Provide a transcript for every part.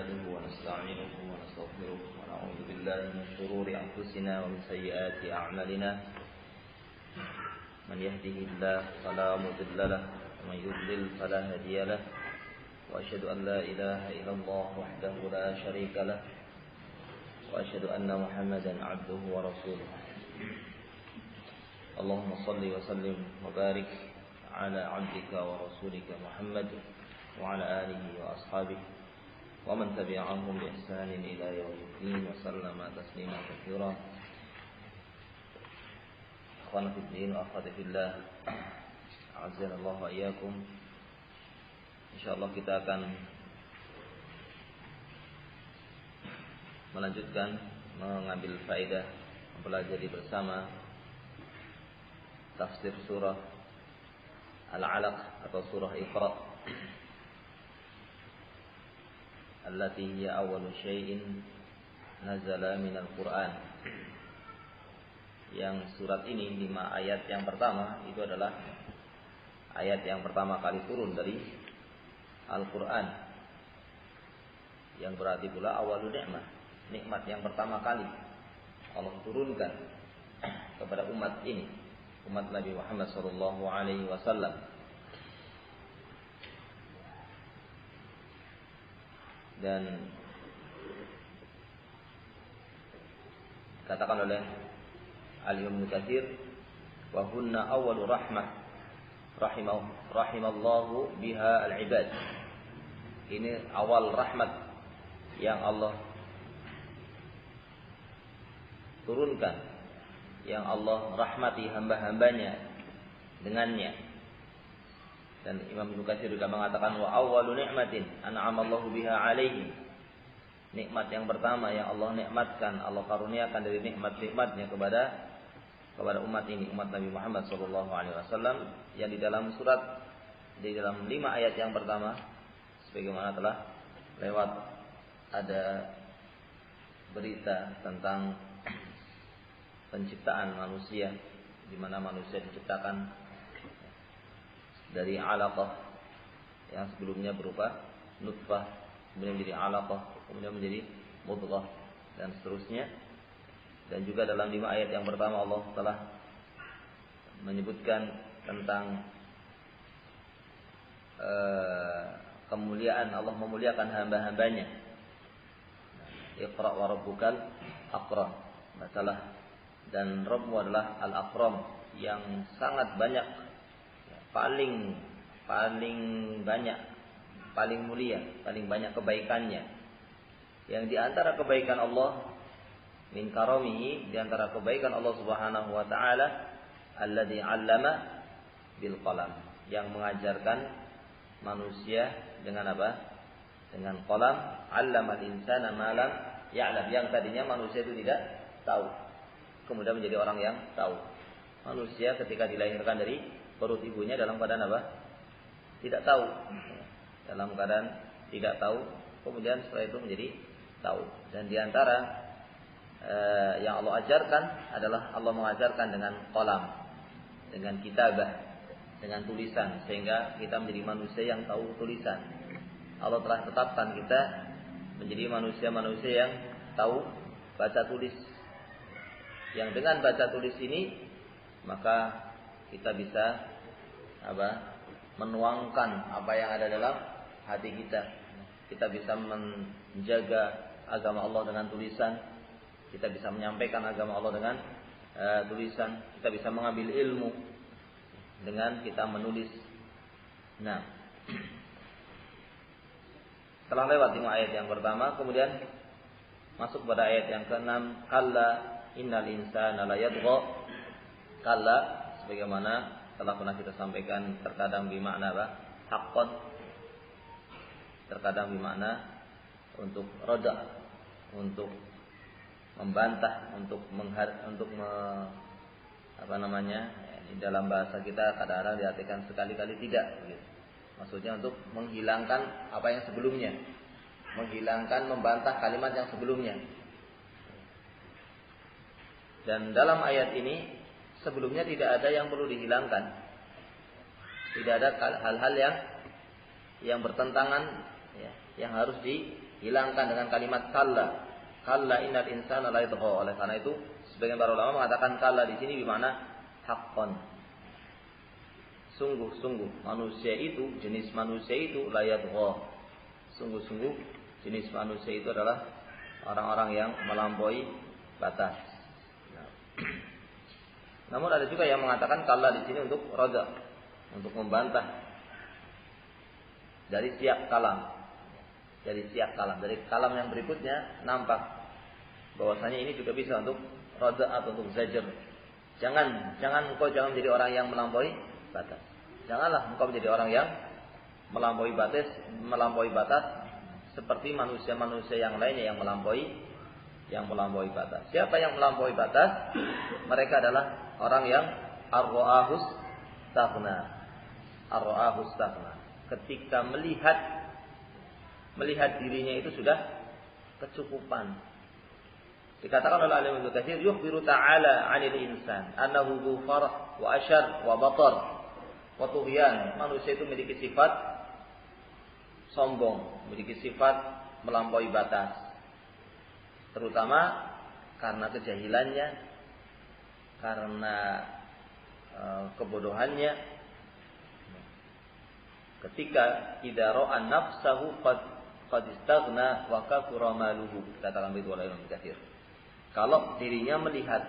نحمده ونستعينه ونستغفره ونعوذ بالله من شرور أنفسنا ومن سيئات أعمالنا من يهده الله فلا مضل له ومن يضلل فلا هادي له وأشهد أن لا إله إلا الله وحده لا شريك له وأشهد أن محمدا عبده ورسوله اللهم صل وسلم وبارك على عبدك ورسولك محمد وعلى آله وأصحابه ومن تبعهم بإحسان إلى يوم الدين وسلم تسليما كثيرا. إخواني في الدين وأخواتي في الله أعزنا الله وإياكم. Insyaallah kita akan melanjutkan mengambil faedah mempelajari bersama tafsir surah Al-Alaq atau surah Iqra allati hiya awwalu syai'in nazala minal Qur'an. Yang surat ini 5 ayat yang pertama itu adalah ayat yang pertama kali turun dari Al-Quran, yang berarti pula awalu ni'mah, nikmat yang pertama kali Allah turunkan kepada umat ini, umat Nabi Muhammad sallallahu alaihi wasallam. Dan katakan oleh Al-Imam Katsir, wa hunna awwalu rahmah rahimallahu biha al-ibad. Ini awal rahmat yang Allah turunkan, yang Allah rahmati hamba-hambanya dengannya. Dan Imam Ibnu Katsir juga mengatakan wa awwalu ni'matin an'amallahu biha alaihi. Nikmat yang pertama yang Allah nikmatkan, Allah karuniakan dari nikmat-nikmatnya kepada umat ini, umat Nabi Muhammad sallallahu alaihi wasallam, yang di dalam 5 ayat yang pertama sebagaimana telah lewat ada berita tentang penciptaan manusia, di mana manusia diciptakan dari alaqah yang sebelumnya berupa nutfah, kemudian menjadi alaqah, kemudian menjadi mudghah dan seterusnya. Dan juga dalam 5 ayat yang pertama Allah telah menyebutkan tentang kemuliaan, Allah memuliakan hamba-hambanya. Iqra wa rabbukal akram, masalah, dan Rabbmu adalah al-akram, yang sangat banyak, paling banyak, paling mulia, paling banyak kebaikannya. Yang di antara kebaikan Allah min karamihi, di antara kebaikan Allah Subhanahu wa taala, alladzi 'allama bil qalam, yang mengajarkan manusia dengan apa? Dengan qalam. 'Allamal insana ma lam ya'lam, yang tadinya manusia itu tidak tahu, kemudian menjadi orang yang tahu. Manusia ketika dilahirkan dari perut ibunya dalam keadaan apa? Tidak tahu. Dalam keadaan tidak tahu, kemudian setelah itu menjadi tahu. Dan di antara yang Allah ajarkan adalah Allah mengajarkan dengan qalam, dengan kitabah, dengan tulisan, sehingga kita menjadi manusia yang tahu tulisan. Allah telah tetapkan kita menjadi manusia-manusia yang tahu baca tulis. Yang dengan baca tulis ini maka kita bisa menuangkan apa yang ada dalam hati kita. Kita bisa menjaga agama Allah dengan tulisan. Kita bisa menyampaikan agama Allah dengan tulisan. Kita bisa mengambil ilmu dengan kita menulis. Nah, setelah lewat 5 ayat yang pertama, kemudian masuk pada ayat yang ke-6. Kalla innal insana la yadgha. Kalla, sebagaimana telah pernah kita sampaikan, terkadang bermakna apa? Haqqan, terkadang bermakna untuk roda, untuk membantah, di dalam bahasa kita kadang-kadang diartikan sekali-kali tidak, gitu. Maksudnya untuk menghilangkan apa yang sebelumnya, menghilangkan, membantah kalimat yang sebelumnya. Dan dalam ayat ini sebelumnya tidak ada yang perlu dihilangkan, tidak ada hal-hal yang bertentangan, ya, yang harus dihilangkan dengan kalimat kalla. Kalla innal insana la yatgha. Oleh karena itu sebagian para ulama mengatakan kalla di sini bermakna haqqan. Sungguh-sungguh manusia itu, jenis manusia itu la yatgha. Sungguh-sungguh jenis manusia itu adalah orang-orang yang melampaui batas. Namun ada juga yang mengatakan kalla di sini untuk radha, untuk membantah dari siyak kalam. Dari siyak kalam, dari kalam yang berikutnya nampak bahwasanya ini juga bisa untuk radha atau untuk zajr. Jangan menjadi orang yang melampaui batas. Janganlah engkau menjadi orang yang melampaui batas seperti manusia-manusia yang lainnya yang melampaui batas. Siapa yang melampaui batas? Mereka adalah orang yang ar-ra'ahus taghna. Ketika melihat dirinya itu sudah kecukupan. Dikatakan oleh Alim Ibnu Katsir, yukhbiru ta'ala 'anil insan annahu dzu farah wa ashar wa batar wa tughyan. Manusia itu memiliki sifat sombong, memiliki sifat melampaui batas. Terutama karena kejahilannya, karena kebodohannya. Ketika idza ra'a nafsahu qad istaghna wa kathura maluhu, katakan begitu oleh Ibnu Katsir. Kalau dirinya melihat,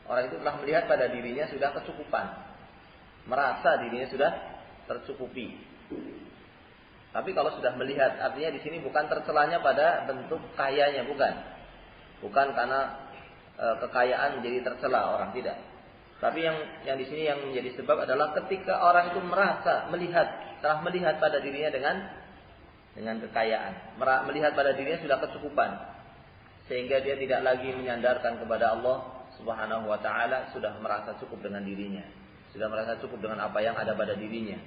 orang itu telah melihat pada dirinya sudah kecukupan, merasa dirinya sudah tercukupi. Tapi kalau sudah melihat, artinya di sini bukan tercelanya pada bentuk kayanya, bukan karena kekayaan menjadi tercela orang, tidak. Tapi yang di sini yang menjadi sebab adalah ketika orang itu telah melihat pada dirinya dengan kekayaan, melihat pada dirinya sudah kecukupan. Sehingga dia tidak lagi menyandarkan kepada Allah Subhanahu wa taala, sudah merasa cukup dengan dirinya. Sudah merasa cukup dengan apa yang ada pada dirinya.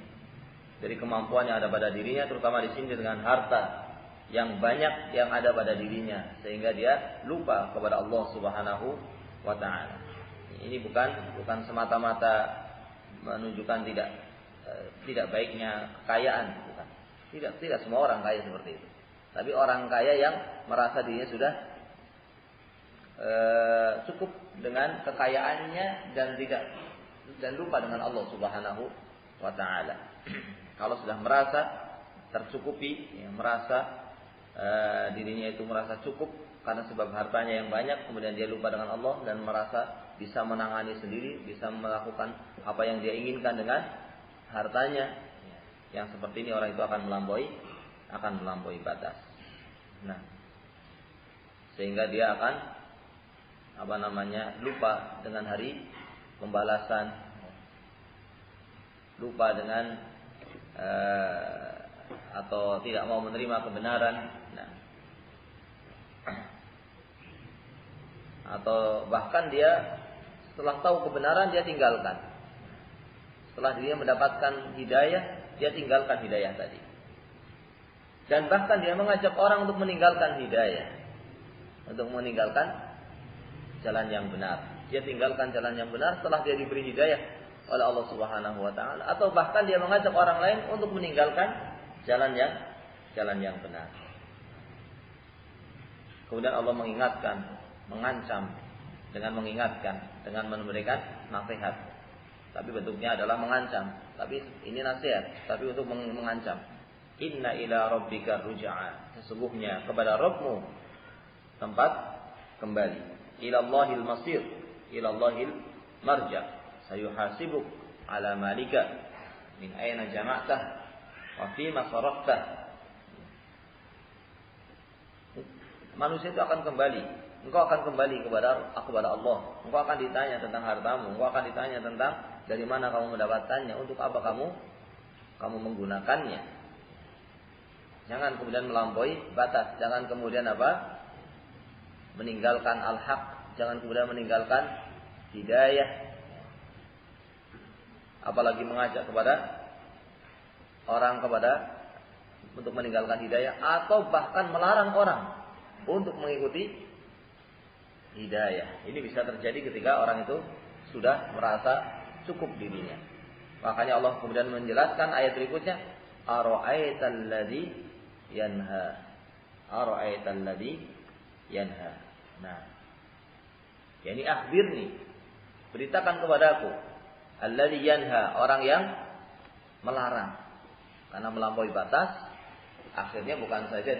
Dari kemampuan yang ada pada dirinya, terutama di sini dengan harta yang banyak yang ada pada dirinya, sehingga dia lupa kepada Allah Subhanahu wa taala. Ini bukan semata-mata menunjukkan tidak baiknya kekayaan, bukan. Tidak semua orang kaya seperti itu. Tapi orang kaya yang merasa dirinya sudah cukup dengan kekayaannya dan lupa dengan Allah Subhanahu wa taala. Kalau sudah merasa tercukupi, merasa dirinya itu merasa cukup karena sebab hartanya yang banyak, kemudian dia lupa dengan Allah dan merasa bisa menangani sendiri, bisa melakukan apa yang dia inginkan dengan hartanya. Yang seperti ini orang itu akan melampaui batas. Nah, sehingga dia akan lupa dengan hari pembalasan, lupa dengan atau tidak mau menerima kebenaran, atau bahkan dia setelah tahu kebenaran dia tinggalkan. Setelah dia mendapatkan hidayah, dia tinggalkan hidayah tadi. Dan bahkan dia mengajak orang untuk meninggalkan hidayah, untuk meninggalkan jalan yang benar. Dia tinggalkan jalan yang benar setelah dia diberi hidayah oleh Allah Subhanahu wa taala, atau bahkan dia mengajak orang lain untuk meninggalkan jalan yang benar. Kemudian Allah mengancam dengan memberikan nasihat. Tapi bentuknya adalah mengancam. Tapi ini nasihat, tapi untuk mengancam. Inna ila rabbika ruj'a. Sesungguhnya kepada Rabbmu tempat kembali. Ilallahil masir, ilallahil marja. Sayuhasibuk ala malika min aina jama'tah wa fima saraqtah. Manusia itu akan kembali. Engkau akan kembali kepada Allah. Engkau akan ditanya tentang hartamu. Engkau akan ditanya tentang dari mana kamu mendapatkannya, untuk apa kamu menggunakannya. Jangan kemudian melampaui batas. Jangan kemudian meninggalkan al-haq. Jangan kemudian meninggalkan hidayah. Apalagi mengajak kepada orang untuk meninggalkan hidayah, atau bahkan melarang orang untuk mengikuti hidayah. Ini bisa terjadi ketika orang itu sudah merasa cukup dirinya. Makanya Allah kemudian menjelaskan ayat berikutnya, ara'aital ladzi yanha. Ara'aital ladzi yanha. Nah, yani akhbirni, beritakan kepadaku, alladzi yanha, orang yang melarang. Karena melampaui batas, akhirnya bukan saja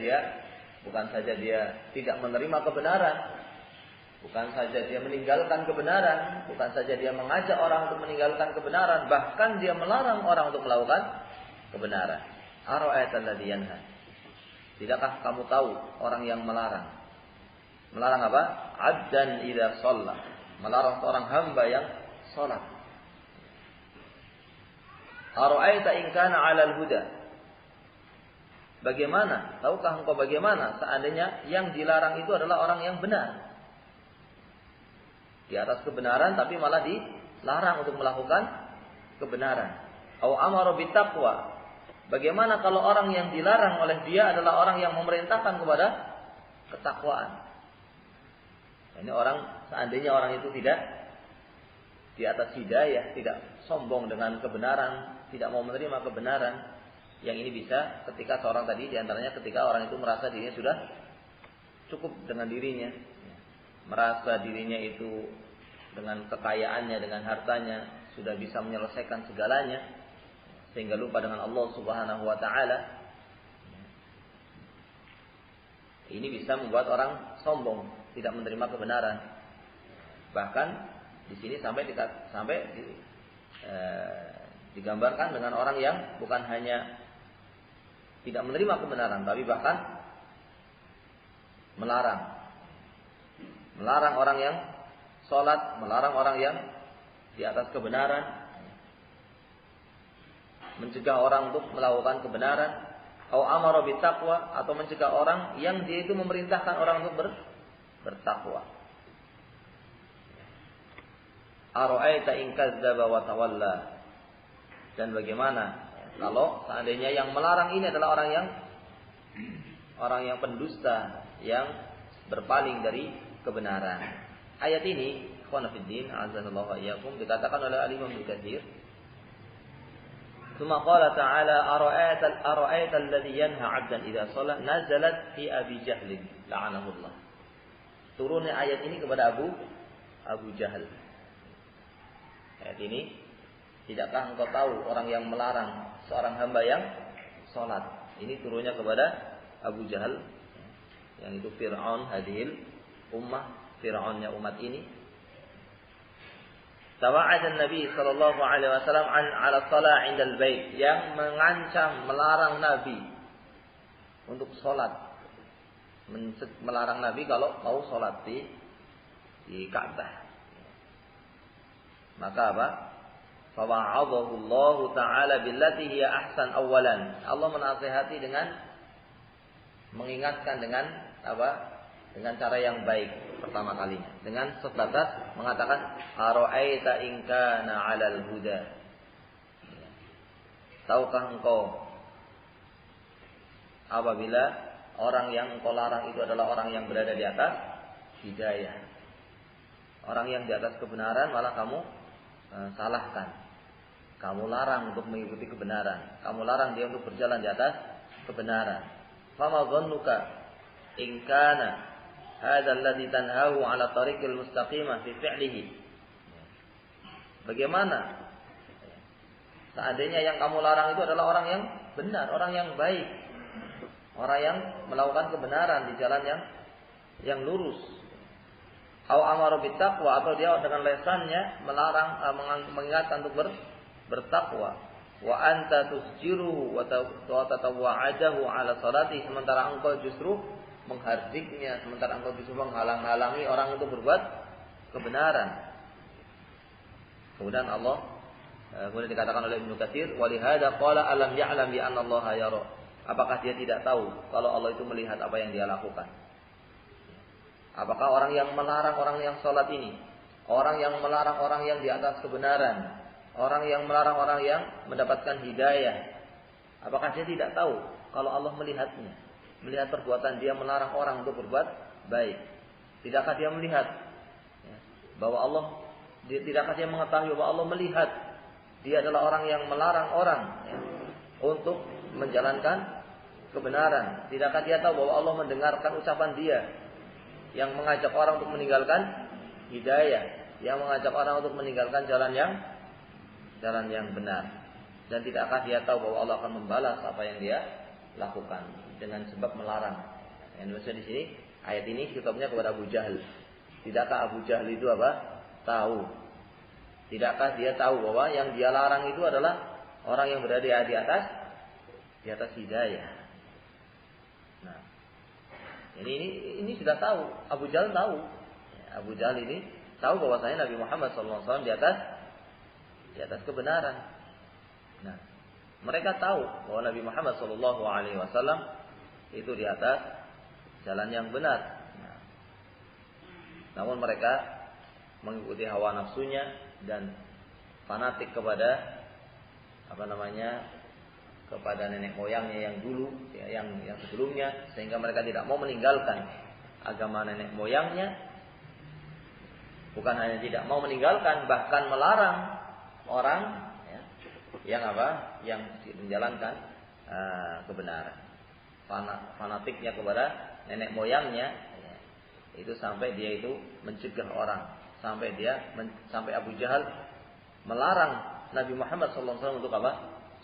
dia tidak menerima kebenaran, bukan saja dia meninggalkan kebenaran, bukan saja dia mengajak orang untuk meninggalkan kebenaran, bahkan dia melarang orang untuk melakukan kebenaran. Ara'aital ladzi yanha. Tidakkah kamu tahu orang yang melarang? Melarang apa? Abdan idza shalla. Melarang seorang hamba yang salat. Ara'aita in kana 'alal huda. Bagaimana? Tahukah engkau bagaimana seandainya yang dilarang itu adalah orang yang benar? Di atas kebenaran tapi malah dilarang untuk melakukan kebenaran. Au amara bittaqwa. Bagaimana kalau orang yang dilarang oleh dia adalah orang yang memerintahkan kepada ketakwaan? Ini orang, seandainya orang itu tidak di atas hidayah, tidak sombong dengan kebenaran, tidak mau menerima kebenaran, yang ini bisa ketika seorang tadi diantaranya ketika orang itu merasa dirinya sudah cukup dengan dirinya, merasa dirinya itu dengan kekayaannya, dengan hartanya sudah bisa menyelesaikan segalanya, sehingga lupa dengan Allah Subhanahu wa taala. Ini bisa membuat orang sombong, tidak menerima kebenaran. Bahkan di sini digambarkan dengan orang yang bukan hanya tidak menerima kebenaran, tapi bahkan melarang orang yang sholat, melarang orang yang di atas kebenaran, mencegah orang untuk melakukan kebenaran, atau amara bittaqwa, atau mencegah orang yang dia itu memerintahkan orang untuk bertakwa. Ara'aita in kadzdzaba wa tawalla. Dan bagaimana kalau seandainya yang melarang ini adalah orang yang pendusta, yang berpaling dari kebenaran. Ayat ini, ikhwan fillah, azanallahu wa iyyakum, dikatakan oleh Al-Imam Ibnu Katsir. Tsumma qala ta'ala ara'aita alladhi yanha 'abdan idza shalla nazalat fi Abi Jahl la'anahullah. Turunnya ayat ini kepada Abu Jahal. Ayat ini, tidakkah engkau tahu orang yang melarang seorang hamba yang salat? Ini turunnya kepada Abu Jahal, yang itu Fir'aun hadhil ummah, Fir'aunnya umat ini. Tawa'ad Nabi sallallahu alaihi wasallam ala shalah 'indal bait, yang mengancam, melarang Nabi untuk salat. Melarang Nabi kalau mau salat di Ka'bah. Maka apa? Fawa'adahu Allah Ta'ala billati hiya ahsan awalan. Allah menasihati dengan mengingatkan dengan apa? Dengan cara yang baik pertama kalinya. Dengan sebatas mengatakan ara'aita in kana 'alal huda. Tahukah engkau apabila orang yang engkau larang itu adalah orang yang berada di atas hidayah. Orang yang di atas kebenaran malah kamu salahkan. Kamu larang untuk mengikuti kebenaran. Kamu larang dia untuk berjalan di atas kebenaran. Fama dhannuka in kana hadha alladhi tanhahu 'ala tariqil mustaqimah fi fi'lihi. Bagaimana seandainya yang kamu larang itu adalah orang yang benar, orang yang baik, orang yang melakukan kebenaran di jalan yang lurus. Au amara bittaqwa, atau dia dengan lesannya melarang, mengingatkan untuk bertakwa. Wa anta tusjiruhu wa tatawa'adahu 'ala salati, sementara engkau justru menghardiknya, sementara engkau justru menghalang-halangi orang untuk berbuat kebenaran. Kemudian kemudian dikatakan oleh Ibnu Katsir, wa lihada qala alam ya'lam bi anna Allah yara. Apakah dia tidak tahu kalau Allah itu melihat apa yang dia lakukan? Apakah orang yang melarang orang yang sholat ini, orang yang melarang orang yang di atas kebenaran, orang yang melarang orang yang mendapatkan hidayah, apakah dia tidak tahu kalau Allah melihatnya, melihat perbuatan dia melarang orang untuk berbuat baik? Tidakkah dia melihat bahwa Allah, tidakkah dia mengetahui bahwa Allah melihat dia adalah orang yang melarang orang untuk menjalankan kebenaran? Tidakkah dia tahu bahwa Allah mendengarkan ucapan dia yang mengajak orang untuk meninggalkan hidayah, yang mengajak orang untuk meninggalkan jalan yang benar? Dan tidakkah dia tahu bahwa Allah akan membalas apa yang dia lakukan dengan sebab melarang? Yang maksud di sini ayat ini kitabnya kepada Abu Jahal. Tidakkah Abu Jahal itu apa? Tahu. Tidakkah dia tahu bahwa yang dia larang itu adalah orang yang berada di atas hidayah? Nah, ini sudah tahu. Abu Jahal tahu. Abu Jahal ini tahu bahwasanya Nabi Muhammad SAW di atas kebenaran. Nah, mereka tahu bahwa Nabi Muhammad SAW itu di atas jalan yang benar. Nah, namun mereka mengikuti hawa nafsunya dan fanatik kepada kepada nenek moyangnya yang dulu, yang sebelumnya, sehingga mereka tidak mau meninggalkan agama nenek moyangnya. Bukan hanya tidak mau meninggalkan, bahkan melarang orang yang menjalankan kebenaran. Fanatiknya kepada nenek moyangnya, itu sampai dia itu mencegah orang, sampai Abu Jahal melarang Nabi Muhammad SAW untuk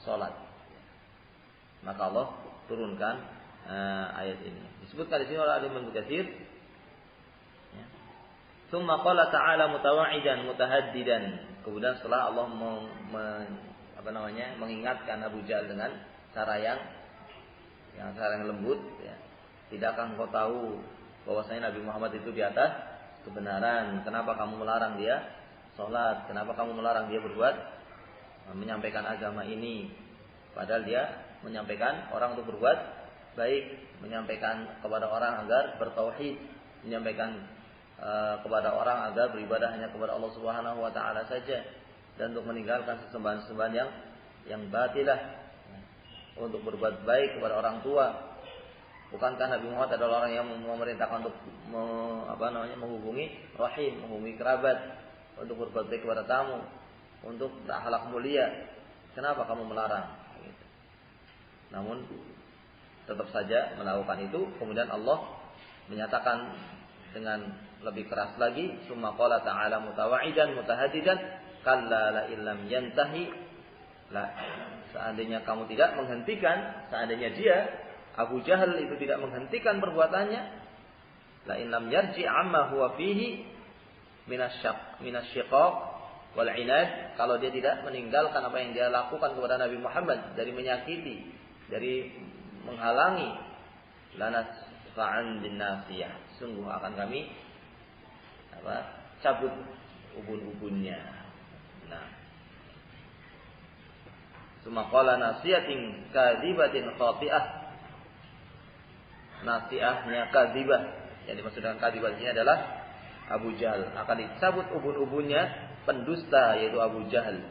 sholat. Maka Allah turunkan ayat ini. Disebutkan di sini oleh Ibnu Katsir. Tsumma qala ta'ala mutawa'idan mutahaddidan. Kemudian setelah Allah mengingatkan Abu Jahal dengan cara yang lembut, ya. Tidakkah engkau tahu bahwasanya Nabi Muhammad itu di atas kebenaran? Kenapa kamu melarang dia sholat? Kenapa kamu melarang dia menyampaikan agama ini? Padahal dia menyampaikan orang untuk berbuat baik, menyampaikan kepada orang agar bertauhid, menyampaikan kepada orang agar beribadah hanya kepada Allah Subhanahu wa taala saja, dan untuk meninggalkan sesembahan-sesembahan yang batilah, untuk berbuat baik kepada orang tua. Bukankah Nabi Muhammad adalah orang yang memerintahkan untuk menghubungi rahim, menghubungi kerabat, untuk berbuat baik kepada tamu, untuk berakhlak mulia? Kenapa kamu melarang? Namun tetap saja melakukan itu. Kemudian Allah menyatakan dengan lebih keras lagi, summa qala ta'ala mutawa'idan mutahaddidan kalla la illam yantahi, la, seandainya kamu tidak menghentikan, seandainya dia Abu Jahal itu tidak menghentikan perbuatannya, la illam yarji amma huwa fihi minasyiqaq wal inad, kalau dia tidak meninggalkan apa yang dia lakukan kepada Nabi Muhammad dari menyakiti, dari menghalangi, lanas fa'an bin nasiyah, sungguh akan kami cabut ubun-ubunnya. Nah, summa qala nasiyatin kadzibatin khati'ah. Nasiahnya kadzibah, yang dimaksud dengan kadzibah ini adalah Abu Jahal. Akan dicabut ubun-ubunnya pendusta, yaitu Abu Jahal.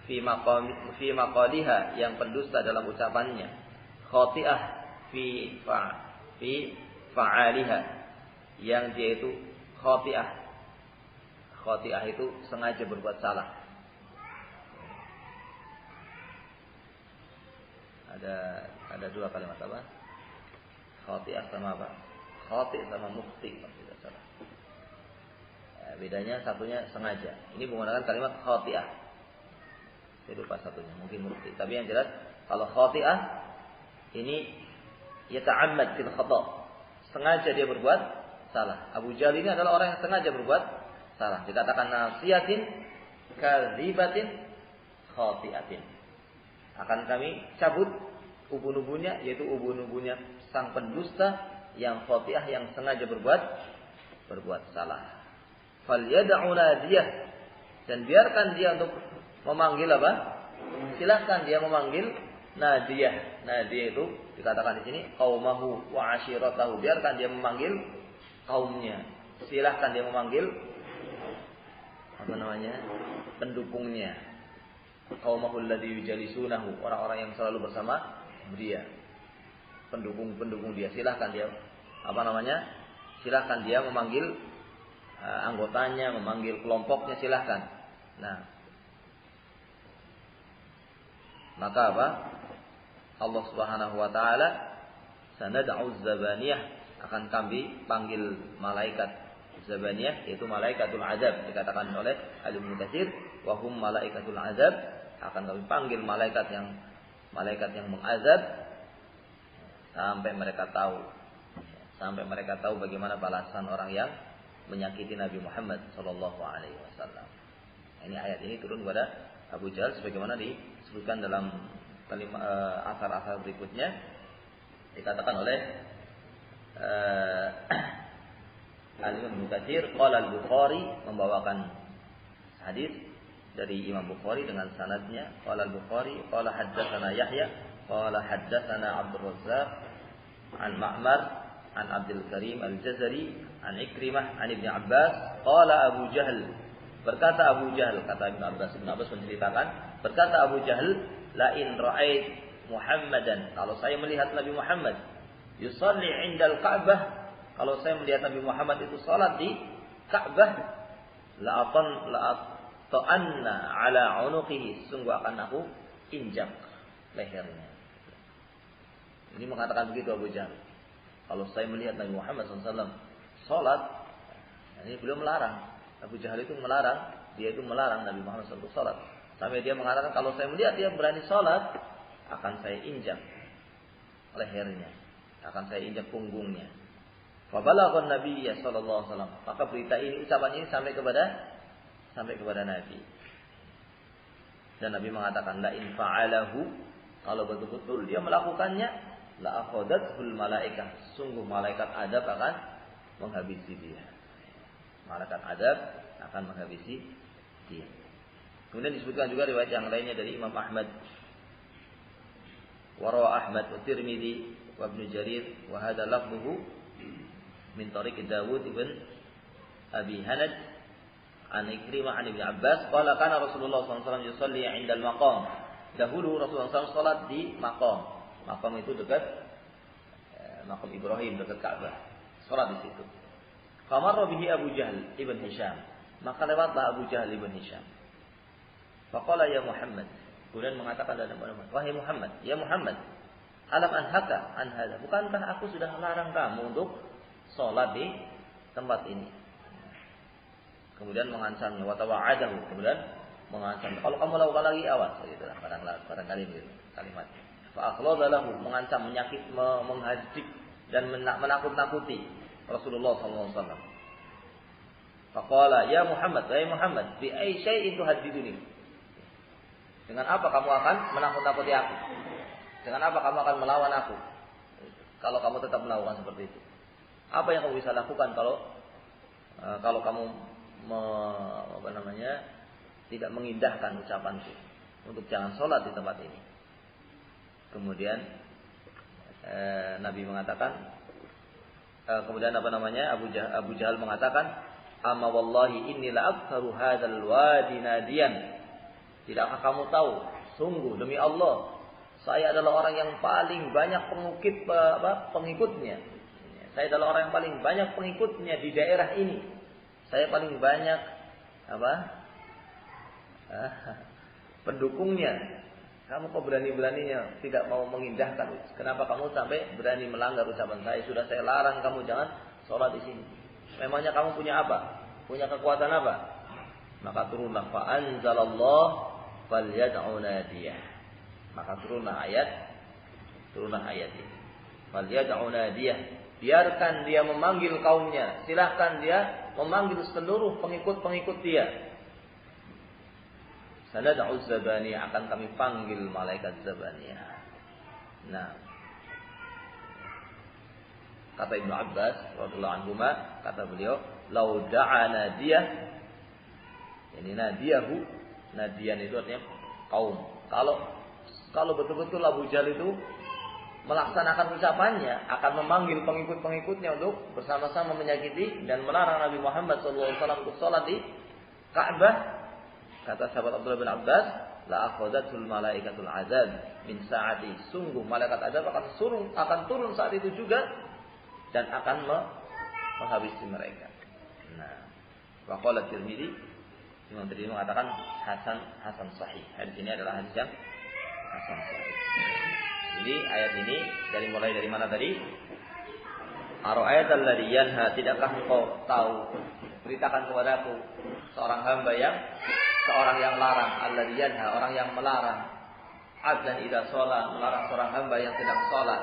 Fi maqaliha, yang pendusta dalam ucapannya. Khati'ah fi fa'aliha, yang dia itu khati'ah. Khati'ah itu sengaja berbuat salah. Ada dua kalimat apa? Khati'ah sama apa? Khati' sama mukhti, tidak salah. Ya, bedanya satunya sengaja. Ini menggunakan kalimat khati'ah. Saya lupa satunya, mungkin mukhti. Tapi yang jelas kalau khati'ah ini yata'ammad fil khata'. Sengaja dia berbuat salah. Abu Jahal ini adalah orang yang sengaja berbuat salah. Dikatakan nasiyatin kadzibatin khati'atin. Akan kami cabut ubun-ubunnya, yaitu ubun-ubunnya sang pendusta yang khati'ah, yang sengaja berbuat salah. Falyad'u nadiyah, dan biarkan dia untuk memanggil apa? Silakan dia memanggil nadiyah. Nadiyah itu dikatakan di sini qaumahu wa ashiratahu. Biarkan dia memanggil kaumnya. Silahkan dia memanggil pendukungnya. Qaumahul ladzi yujalisunahu, orang-orang yang selalu bersama dia. Pendukung-pendukung dia. Silahkan dia silahkan dia memanggil anggotanya, memanggil kelompoknya, silahkan. Nah, maka apa? Allah Subhanahu wa taala, sanad'u zabaniyah, akan kami panggil malaikat zabaniyah, yaitu malaikatul azab, dikatakan oleh Ibnu Katsir, wa hum malaikatul azab, akan kami panggil malaikat yang mengazab sampai mereka tahu bagaimana balasan orang yang menyakiti Nabi Muhammad sallallahu alaihi wasallam. Ini ayat ini turun kepada Abu Jahal sebagaimana disebutkan dalam asar-asar berikutnya, dikatakan oleh Al-Imam Ibnu Katsir, qala Al-Bukhari, membawakan hadis dari Imam Bukhari dengan sanadnya, qala Al-Bukhari qala haddatsana Yahya qala haddatsana Abdul Razzaq an Ma'mar an Abdul Karim Al-Jazari an Ikrimah an Ibnu Abbas qala Abu Jahal, berkata Abu Jahal, kata Ibnu Abbas menceritakan, berkata Abu Jahal, la in ra'ait Muhammadan, kalau saya melihat Nabi Muhammad yusalli 'indal Ka'bah, kalau saya melihat Nabi Muhammad itu salat di Ka'bah, la ta'anna 'ala 'unuqihi, sungguh akan aku injak lehernya. Ini mengatakan begitu Abu Jahal. Kalau saya melihat Nabi Muhammad SAW salat, ini beliau melarang. Abu Jahal itu melarang, dia itu melarang Nabi Muhammad SAW salat. Sampai dia mengatakan, kalau saya melihat dia berani salat, akan saya injak lehernya, akan saya injak punggungnya. Fa balagha Nabi sallallahu alaihi wasallam, maka berita ini, ucapan ini sampai kepada Nabi. Dan Nabi mengatakan, la in fa'alahu, kalau betul-betul dia melakukannya, la akhadathul malaikah, sungguh malaikat adab akan menghabisi dia. Malaikat adab akan menghabisi dia. Kemudian disebutkan juga riwayat yang lainnya dari Imam Ahmad, warawa Ahmad wa Tirmidzi wa Ibnu Jarir, wa hadha lafzuhu min tariq Dawud ibn Abi Hanad an Ikrimah an Ibnu Abbas qala kana Rasulullah sallallahu alaihi wasallam yusalli 'inda al-maqam. Dahulu Rasulullah SAW salat di maqam. Maqam itu dekat maqam Ibrahim, dekat Ka'bah. Salat di situ. Famarra bihi Abu Jahl ibn Hisham, maka lewatlah Abu Jahl ibn Hisham. Faqala ya Muhammad, kemudian mengatakan kepada Muhammad, wahai Muhammad, ya Muhammad, alam anhaka an hadza, bukankah aku sudah larang kamu untuk salat di tempat ini? Kemudian mengancamnya, wa tawa'adahu, kemudian mengancam, kalau kamu lakukan lagi awas, gitu lah, barangkali gitu kalimatnya. Fa akhlada lahu, mengancam, menyakit, menghadik dan menakut-nakuti Rasulullah SAW. Faqala ya Muhammad, wahai Muhammad, bi ayyi syai'in tuhaddiduni, dengan apa kamu akan menakut-nakuti aku? Dengan apa kamu akan melawan aku? Kalau kamu tetap melakukan seperti itu, apa yang kamu bisa lakukan kalau kamu tidak mengindahkan ucapanku untuk jangan sholat di tempat ini? Kemudian Nabi mengatakan, kemudian Abu Jahal mengatakan, amma wallahi inni la aktsaru hadzal wadi nadiyan, tidakkah kamu tahu, sungguh demi Allah, saya adalah orang yang paling banyak pengikutnya. Saya adalah orang yang paling banyak pengikutnya di daerah ini. Saya paling banyak pendukungnya. Kamu kok berani-beraninya tidak mau mengindahkan? Kenapa kamu sampai berani melanggar ucapan saya? Sudah saya larang kamu jangan sholat di sini. Memangnya kamu punya apa? Punya kekuatan apa? Maka turunlah fa anzalallah falyad'u nadiyah. Maka turunlah ayat ini. Falyad'u nadiyah. Biarkan dia memanggil kaumnya. Silahkan dia memanggil seluruh pengikut-pengikut dia. Sanad'u zabaniyah, akan kami panggil malaikat zabaniyah. Nah, kata Ibnu Abbas radhiyallahu anhu, kata beliau, lau da'a nadiyah, ini nadiyahu, nadiyan itu artinya kaum. Kalau betul-betul Abu Jahal itu melaksanakan ucapannya, akan memanggil pengikut-pengikutnya untuk bersama-sama menyakiti dan melarang Nabi Muhammad SAW untuk sholat di Ka'bah. Kata sahabat Abdullah bin Abbas, la akhadatul malaikatul azab min sa'ati, sungguh malaikat azab akan turun saat itu juga dan akan menghabisi mereka. Nah, wa qala Tirmidzi, Imam Tirmidzi mengatakan hasan sahih. Hadis ini adalah hadis yang hasan sahih. Jadi ayat ini mulai dari mana tadi? Ara'aital ladzi yanha, tidakkah engkau tahu, beritakan kepadaku seorang yang larang, alladzi yanha, orang yang melarang, abdan idza shalah, melarang seorang hamba yang sedang salat.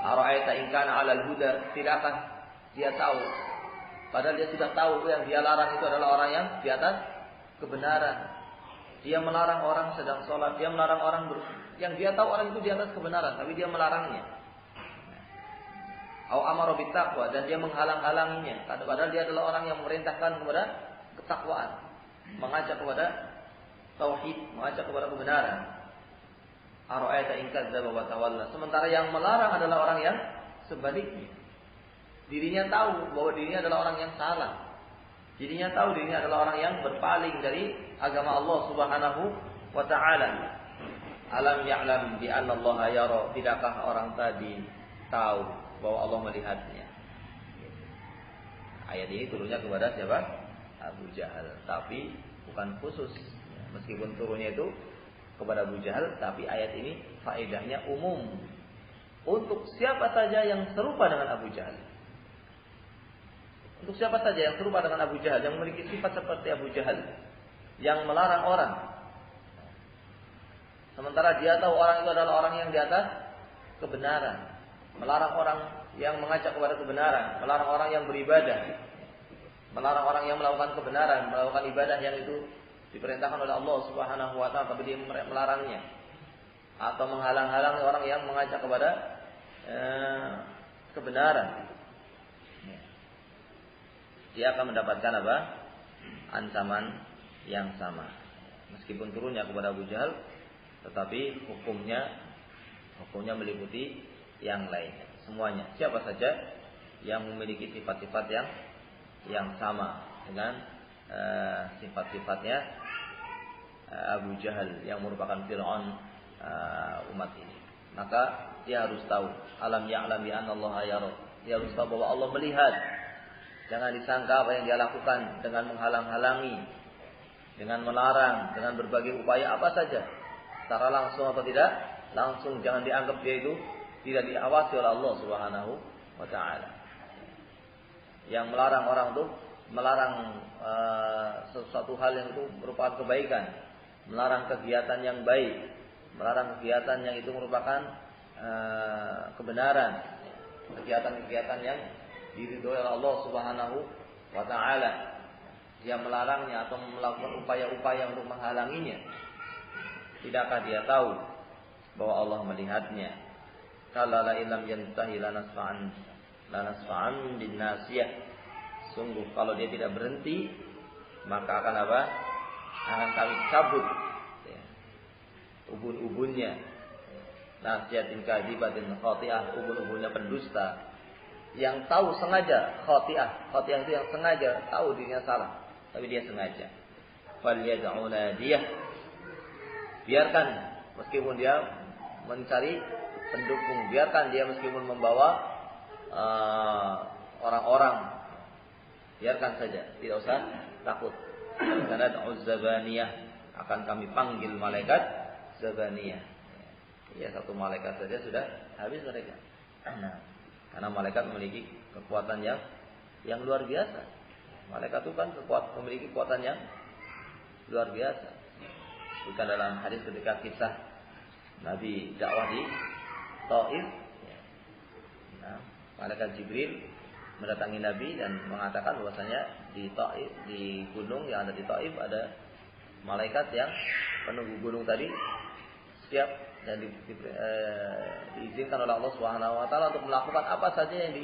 Ara'aita in kana 'alal huda, tidakkah dia tahu, padahal dia sudah tahu yang dia larang itu adalah orang yang di atas kebenaran. Dia melarang orang sedang sholat, dia melarang orang yang dia tahu orang itu di atas kebenaran, tapi dia melarangnya. Au amara bittaqwa, dan dia menghalang-halanginya, padahal dia adalah orang yang memerintahkan kepada ketakwaan, mengajak kepada tauhid, mengajak kepada kebenaran. Ara'aita in kadzdzaba wa tawalla, sementara yang melarang adalah orang yang sebaliknya. Dirinya tahu bahwa dirinya adalah orang yang salah. Dirinya tahu dirinya adalah orang yang berpaling dari agama Allah Subhanahu wa taala. Alam ya'lam bi anna Allah yara, tidakkah orang tadi tahu bahwa Allah melihatnya. Ayat ini turunnya kepada siapa? Abu Jahal, tapi bukan khusus. Meskipun turunnya itu kepada Abu Jahal, tapi ayat ini faedahnya umum untuk siapa saja yang serupa dengan Abu Jahal. Untuk siapa saja yang serupa dengan Abu Jahal, yang memiliki sifat seperti Abu Jahal, yang melarang orang, sementara dia tahu orang itu adalah orang yang di atas kebenaran, melarang orang yang mengajak kepada kebenaran, melarang orang yang beribadah, melarang orang yang melakukan kebenaran, melakukan ibadah yang itu diperintahkan oleh Allah Subhanahu wa taala, tapi dia melarangnya, atau menghalang-halangi orang yang mengajak kepada kebenaran. Dia akan mendapatkan apa? Ancaman yang sama. Meskipun turunnya kepada Abu Jahal, tetapi hukumnya meliputi yang lainnya. Semuanya, siapa saja yang memiliki sifat-sifat yang sama dengan sifat-sifatnya Abu Jahal yang merupakan Fir'aun umat ini, maka dia harus tahu, alam ya'lam bi anna Allah yara. Dia harus tahu bahwa Allah melihat. Jangan disangka apa yang dia lakukan dengan menghalang-halangi, dengan melarang, dengan berbagai upaya apa saja, secara langsung atau tidak langsung, jangan dianggap dia itu tidak diawasi oleh Allah Subhanahu wa taala. Yang melarang orang itu melarang sesuatu hal yang itu merupakan kebaikan, melarang kegiatan yang baik, melarang kegiatan yang itu merupakan kebenaran, kegiatan-kegiatan yang diridhoi oleh Allah Subhanahu wa taala. Dia melarangnya atau melakukan upaya-upaya untuk menghalanginya. Tidakkah dia tahu bahwa Allah melihatnya? Kalla la illam yantahi lanasfa'an bin nasiyah. Sungguh kalau dia tidak berhenti, maka akan apa? Akan kami cabut ubun-ubunnya. Nasiyatin kadibatin khati'ah, ubun-ubunnya pendusta yang tahu sengaja khati'ah. Khati'ah itu yang sengaja tahu dirinya salah, tapi dia sengaja. Falyad'u nadiyah. Biarkan meskipun dia mencari pendukung, biarkan dia meskipun membawa orang-orang, biarkan saja, tidak usah takut. Karena zabaniyah, akan kami panggil malaikat zabaniyah. Ya, satu malaikat saja sudah habis mereka. Nah, karena malaikat memiliki kekuatan yang luar biasa. Malaikat itu kan memiliki kekuatan yang luar biasa. Bukan dalam hadis ketika kisah Nabi dakwah di Taif, nah, malaikat Jibril mendatangi Nabi dan mengatakan bahwasanya di Taif, di gunung yang ada di Taif ada malaikat yang penunggu gunung tadi siap dan diizinkan oleh Allah Subhanahu wa taala untuk melakukan apa saja yang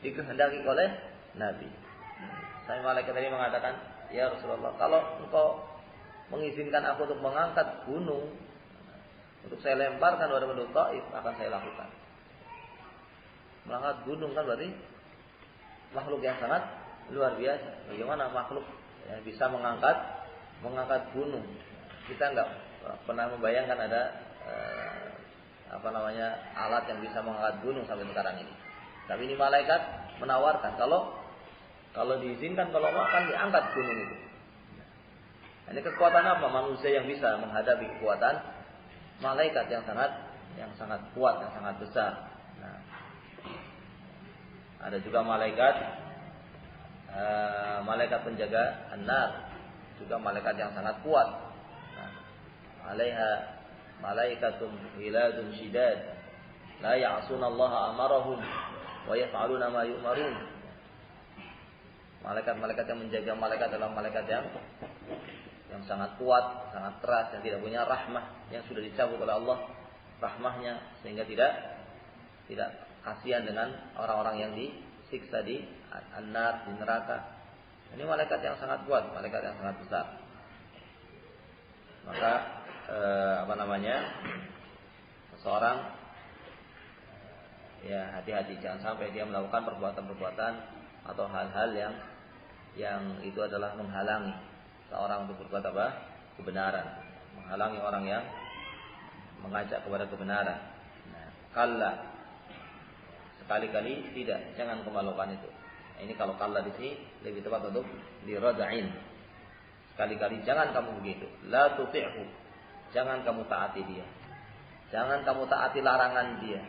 dikehendaki oleh Nabi. Saya malaikat tadi mengatakan, "Ya Rasulullah, kalau engkau mengizinkan aku untuk mengangkat gunung, untuk saya lemparkan pada penduduk Taif, akan saya lakukan." Mengangkat gunung kan berarti makhluk yang sangat luar biasa. Bagaimana makhluk yang bisa mengangkat gunung? Kita enggak pernah membayangkan ada alat yang bisa mengangkat gunung sampai sekarang ini. Tapi ini malaikat menawarkan kalau diizinkan, kalau mau akan diangkat gunung itu. Ini kekuatan apa manusia yang bisa menghadapi kekuatan malaikat yang sangat yang sangat kuat, yang sangat besar. Nah, ada juga malaikat penjaga an-nar, juga malaikat yang sangat kuat. Nah, alaiha malaikatun ghiladun shidad la ya'sunallaha amarahum wa yaf'aluna ma yu'marun. Malaikat-malaikat yang menjaga malaikat adalah malaikat yang sangat kuat, sangat keras, yang tidak punya rahmah, yang sudah dicabut oleh Allah rahmahnya, sehingga tidak kasihan dengan orang-orang yang disiksa di an-nar, di neraka. Ini malaikat yang sangat kuat, malaikat yang sangat besar. Maka seseorang ya hati-hati, jangan sampai dia melakukan perbuatan-perbuatan atau hal-hal yang itu adalah menghalangi seorang untuk berbuat kebenaran, menghalangi orang yang mengajak kepada kebenaran. Nah, kalla, sekali-kali tidak, jangan kamu lakukan itu. Nah, ini kalau kalla di sini lebih tepat untuk dirada'in. Sekali-kali jangan kamu begitu. La tuti'hu, jangan kamu taati dia. Jangan kamu taati larangan dia.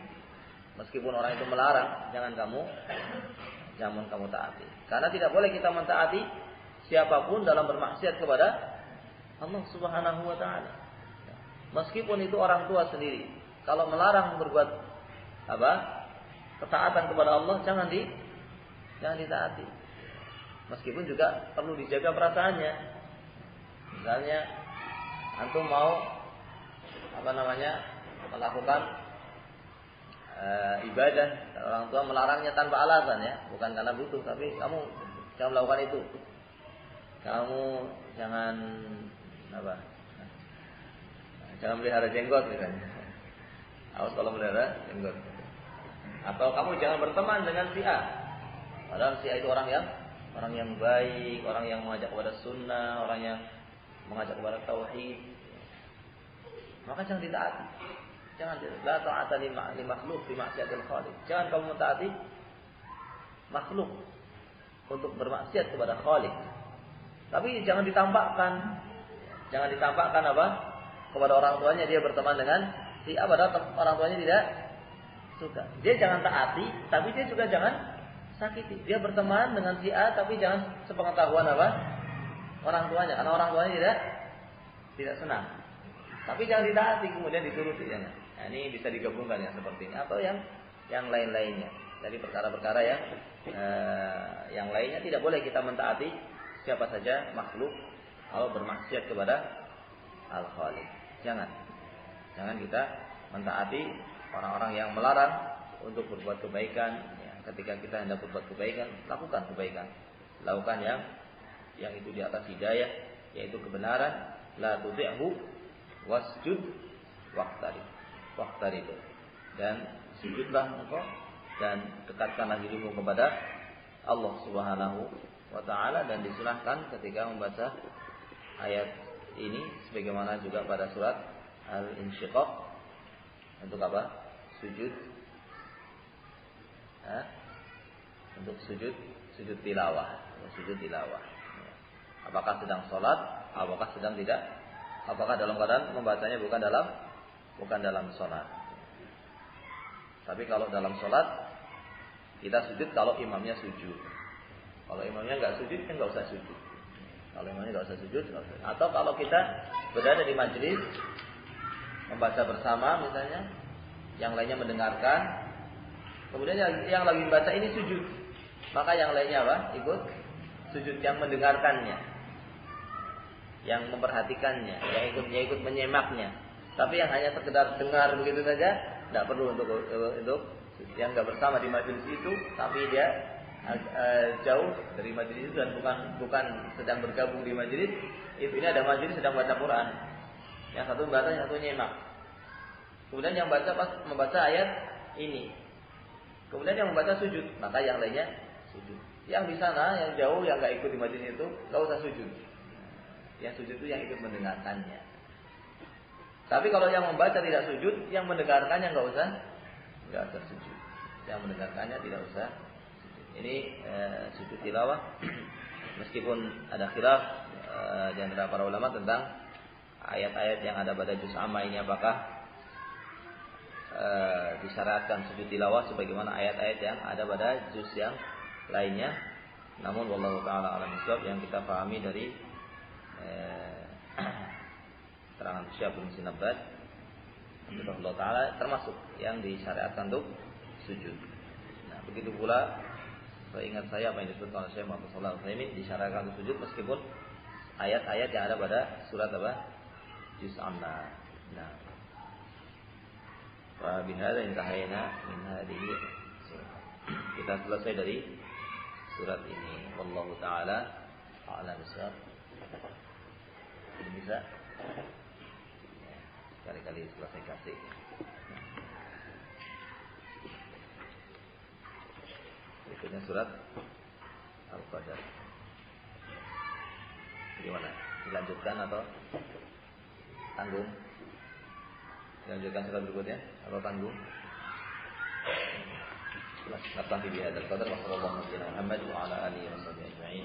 Meskipun orang itu melarang, jangan kamu taati. Karena tidak boleh kita mentaati siapapun dalam bermaksiat kepada Allah Subhanahu wa taala. Meskipun itu orang tua sendiri, kalau melarang berbuat ketaatan kepada Allah, jangan ditaati. Meskipun juga perlu dijaga perasaannya. Misalnya antum mau melakukan ibadah, orang tua melarangnya tanpa alasan, ya, bukan karena butuh, tapi kamu jangan melakukan itu. Kamu jangan jangan melihara jenggot misalnya. Awas kalau melihara jenggot. Atau kamu jangan berteman dengan si A. Padahal si A itu orang yang baik, orang yang mengajak kepada sunnah, orang yang mengajak kepada tauhid. Maka jangan ditaati. Jangan, la ta'ata li makhluk fi ma'siyatil khaliq. Jangan kamu mentaati makhluk untuk bermaksiat kepada Khaliq. Tapi jangan ditampakkan. Jangan ditampakkan kepada orang tuanya dia berteman dengan si A, padahal orang tuanya tidak suka. Dia jangan taati, tapi dia juga jangan sakiti. Dia berteman dengan si A, tapi jangan sepengetahuan orang tuanya, karena orang tuanya tidak senang. Tapi jangan ditaati, kemudian dituruti. Nah, ini bisa digabungkan yang seperti ini atau yang lain-lainnya. Jadi perkara-perkara yang lainnya tidak boleh kita mentaati siapa saja makhluk kalau bermaksiat kepada Al-Khaliq. Jangan kita mentaati orang-orang yang melarang untuk berbuat kebaikan. Ya, ketika kita hendak berbuat kebaikan, lakukan kebaikan. Lakukan yang itu di atas hidayah, yaitu kebenaran. La tuti'hu wasjud waqtarib. Dan sujudlah engkau dan dekatkanlah dirimu kepada Allah Subhanahu wa taala, dan disunahkan ketika membaca ayat ini sebagaimana juga pada surat Al-Insyiqaq untuk sujud. Untuk sujud tilawah. Apakah sedang sholat, apakah sedang tidak, apakah dalam keadaan membacanya bukan dalam sholat. Tapi kalau dalam sholat kita sujud kalau imamnya sujud. Kalau imamnya nggak sujud kan nggak usah sujud. Kalau imamnya nggak usah sujud, atau kalau kita berada di majelis membaca bersama misalnya, yang lainnya mendengarkan, kemudian yang lagi membaca ini sujud, maka yang lainnya ikut sujud, yang mendengarkannya, yang memperhatikannya, yang ikut menyemaknya. Tapi yang hanya sekedar dengar begitu saja, tidak perlu untuk yang nggak bersama di majelis itu, tapi dia jauh dari majelis itu dan bukan sedang bergabung di majelis. Ini ada majelis sedang baca Quran, yang satu membaca, yang satu nyemak. Kemudian yang membaca ayat ini, kemudian yang membaca sujud, maka yang lainnya sujud. Yang di sana, yang jauh, yang nggak ikut di majelis itu, nggak usah sujud. Yang sujud itu yang ikut mendengarkannya. Tapi kalau yang membaca tidak sujud, yang mendengarkannya nggak usah sujud. Yang mendengarkannya tidak usah sujud. Ini sujud tilawah. Meskipun ada khilaf di antara para ulama tentang ayat-ayat yang ada pada juz amma ini, apakah disyariatkan sujud tilawah sebagaimana ayat-ayat yang ada pada juz yang lainnya. Namun wallahu taala alam bisawab, yang kita pahami dari keterangan Syekh bin Sinabbad Allah taala termasuk yang disyariatkan untuk sujud. Nah, begitu pula ingat saya apa yang disebutkan oleh Syekh Muhammad sallallahu alaihi wasallam, disyariatkan untuk sujud meskipun ayat-ayat yang ada pada surat apa? Juz An-Nas. Nah, wa bihadza intahayna min hadhihi. Kita selesai dari surat ini. Wallahu taala a'lam bissawab. Bisa kali-kali selesai kasih. Berikutnya surat Al-Qadar. Gimana? Dilanjutkan atau tanggung? Dilanjutkan surat berikutnya atau tanggung? Naktafi bihadzal qadar wa sallallahu alaihi wa sallam Muhammad wa ala alihi wa sahbihi ajma'in.